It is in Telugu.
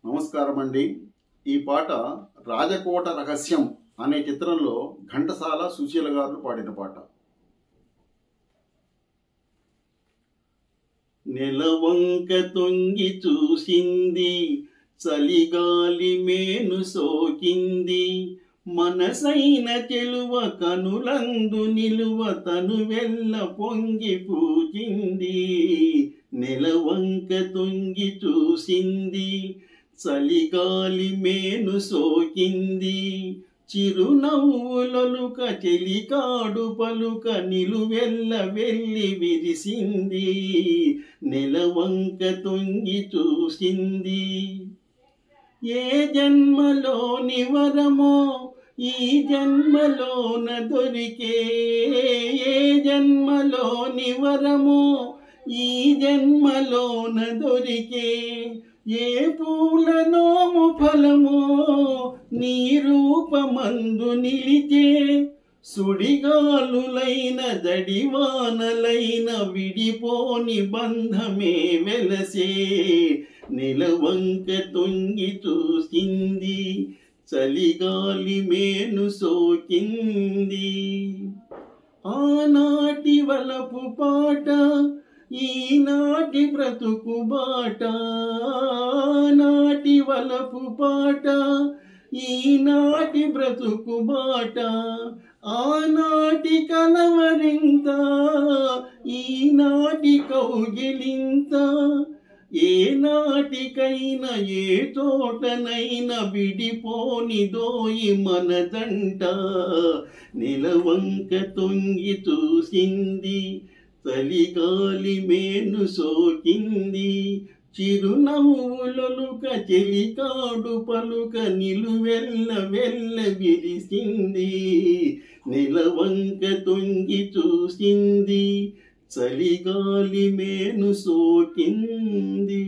నమస్కారం అండి. ఈ పాట రాజకోట రహస్యం అనే చిత్రంలో ఘంటసాల సుశీల గారు పాడిన పాట. నెలవంక తొంగి చూసింది, చలిగాలి మేను సోకింది, మనసైన చెలువ కనులందు నిలువ తను వెల్ల పొంగి పూజింది. నెలవంక తొంగి చూసింది, చలిగాలి మేను సోకింది, చిరునవ్వులొలుక చెలికాడు పలుక నిలువెల్ల వెళ్ళి విరిసింది. నెలవంక తొంగి చూసింది. ఏ జన్మలోని వరమో ఈ జన్మలోన దొరికే, ఏ జన్మలోని వరమో ఈ జన్మలోన దొరికే, ఏ పూలనోము ఫలమో నీ రూపమందు నిలిచే, సుడిగాలులైన జడివానలైన విడిపోని బంధమే వెలసే. నెలవంక తొంగి చూసింది, చలిగాలి మేను సోకింది. ఆనాటి వలపు పాట ఈనాటి బ్రతుకు బాట, ఆనాటి వలపు పాట ఈనాటి బ్రతుకు బాట, ఆనాటి కలవరింత ఈనాటి కౌగిలింత, ఏ నాటికైనా ఏ తోటనైనా విడిపోని దోయి మనదంట. నెలవంక తొంగి చూసింది, చలిగాలి మేను సోకింది, చిరునవ్వులొలుక చెలికాడు పలుక నిలువెల్ల వెళ్ళ విరిసింది. నెలవంక తొంగి చూసింది, చలిగాలి మేను సోకింది.